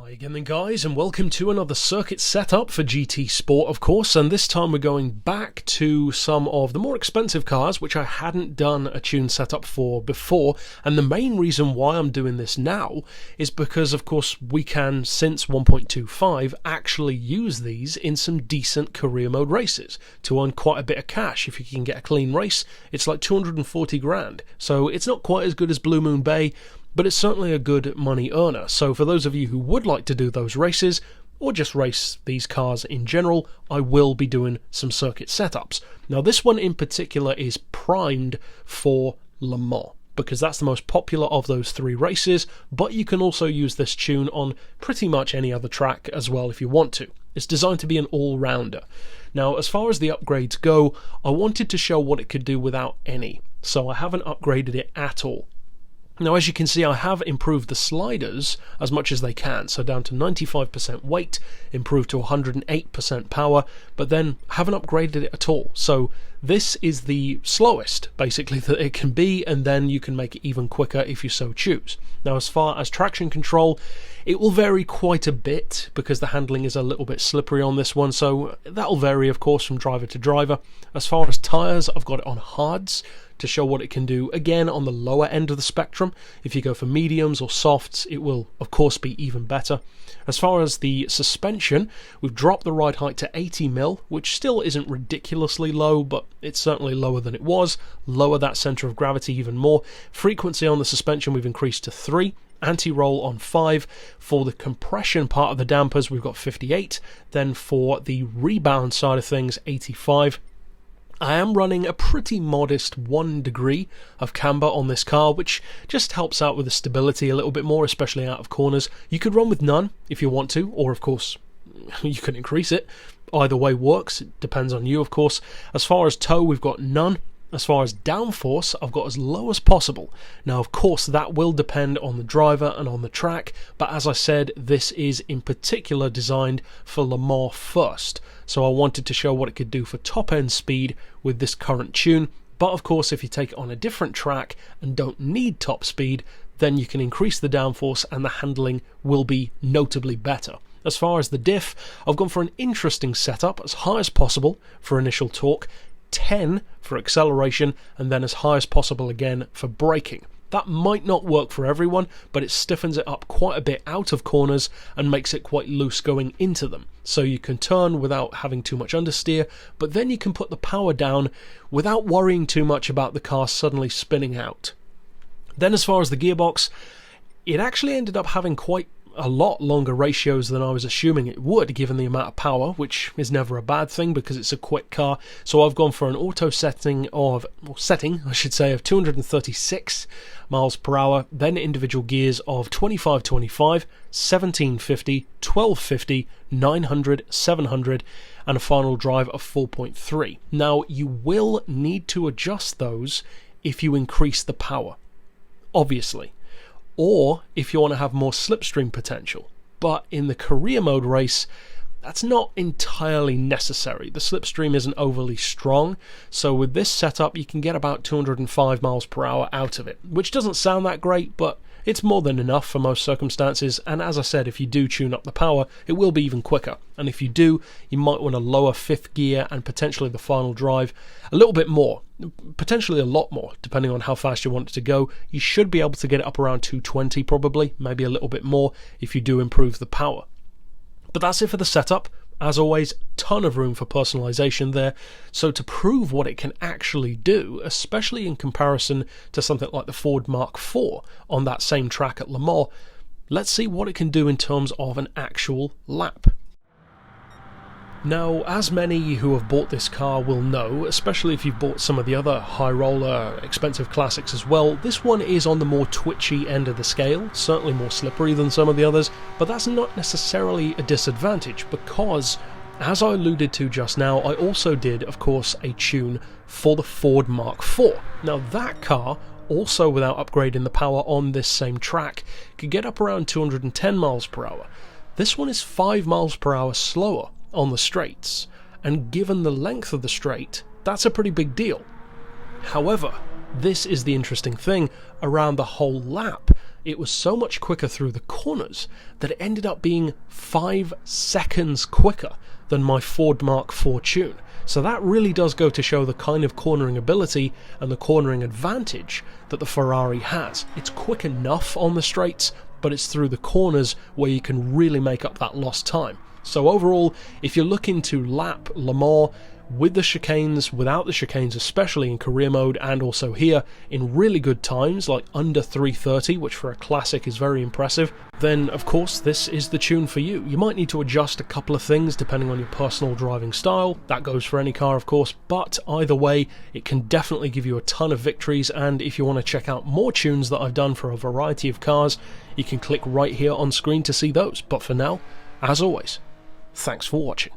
Hi again then guys, and welcome to another circuit setup for GT Sport of course, and this time we're going back to some of the more expensive cars which I hadn't done a tune setup for before, and the main reason why I'm doing this now is because of course we can, since 1.25, actually use these in some decent career mode races to earn quite a bit of cash. If you can get a clean race, it's like 240 grand, so it's not quite as good as Blue Moon Bay, but it's certainly a good money earner. So for those of you who would like to do those races, or just race these cars in general, I will be doing some circuit setups. Now this one in particular is primed for Le Mans, because that's the most popular of those three races, but you can also use this tune on pretty much any other track as well if you want to. It's designed to be an all-rounder. Now as far as the upgrades go, I wanted to show what it could do without any, so I haven't upgraded it at all. Now as you can see, I have improved the sliders as much as they can, so down to 95% weight, improved to 108% power, but then haven't upgraded it at all. So this is the slowest basically that it can be, and then you can make it even quicker if you so choose. Now as far as traction control, it will vary quite a bit because the handling is a little bit slippery on this one, so that'll vary of course from driver to driver. As far as tyres, I've got it on hards to show what it can do, again on the lower end of the spectrum. If you go for mediums or softs, it will of course be even better. As far as the suspension, we've dropped the ride height to 80mm, which still isn't ridiculously low, but it's certainly lower than it was. Lower that centre of gravity even more. Frequency on the suspension we've increased to 3. Anti-roll on 5. For the compression part of the dampers we've got 58. Then for the rebound side of things, 85. I am running a pretty modest 1 degree of camber on this car, which just helps out with the stability a little bit more, especially out of corners. You could run with none if you want to, or of course you can increase it. Either way works, it depends on you of course. As far as tow, we've got none. As far as downforce, I've got as low as possible. Now of course that will depend on the driver and on the track, but as I said, this is in particular designed for Le Mans first, so I wanted to show what it could do for top end speed with this current tune. But of course if you take it on a different track and don't need top speed, then you can increase the downforce and the handling will be notably better. As far as the diff, I've gone for an interesting setup, as high as possible for initial torque, 10 for acceleration, and then as high as possible again for braking. That might not work for everyone, but it stiffens it up quite a bit out of corners and makes it quite loose going into them. So you can turn without having too much understeer, but then you can put the power down without worrying too much about the car suddenly spinning out. Then as far as the gearbox, it actually ended up having quite a lot longer ratios than I was assuming it would, given the amount of power, which is never a bad thing because it's a quick car. So I've gone for an auto setting of 236 miles per hour, then individual gears of 25-25, 1750, 1250, 900, 700, and a final drive of 4.3. Now you will need to adjust those if you increase the power, obviously, or if you want to have more slipstream potential. But in the career mode race, that's not entirely necessary. The slipstream isn't overly strong, so with this setup you can get about 205 miles per hour out of it, which doesn't sound that great, but it's more than enough for most circumstances. And as I said, if you do tune up the power, it will be even quicker. And if you do, you might want to lower fifth gear and potentially the final drive a little bit more, potentially a lot more, depending on how fast you want it to go. You should be able to get it up around 220 probably, maybe a little bit more if you do improve the power. But that's it for the setup. As always, ton of room for personalization there. So to prove what it can actually do, especially in comparison to something like the Ford Mark IV on that same track at Le Mans, let's see what it can do in terms of an actual lap. Now, as many who have bought this car will know, especially if you've bought some of the other high roller expensive classics as well, this one is on the more twitchy end of the scale, certainly more slippery than some of the others, but that's not necessarily a disadvantage because, as I alluded to just now, I also did, of course, a tune for the Ford Mark IV. Now that car, also without upgrading the power on this same track, could get up around 210 miles per hour. This one is 5 miles per hour slower on the straights, and given the length of the straight, that's a pretty big deal. However, this is the interesting thing around the whole lap. It was so much quicker through the corners that it ended up being 5 seconds quicker than my Ford Mark IV tune. So that really does go to show the kind of cornering ability and the cornering advantage that the Ferrari has. It's quick enough on the straights, but it's through the corners where you can really make up that lost time. So overall, if you're looking to lap Le Mans with the chicanes, without the chicanes, especially in career mode and also here in really good times like under 3:30, which for a classic is very impressive, then of course this is the tune for you. You might need to adjust a couple of things depending on your personal driving style. That goes for any car, of course, but either way it can definitely give you a ton of victories. And if you want to check out more tunes that I've done for a variety of cars, you can click right here on screen to see those. But for now, as always, thanks for watching.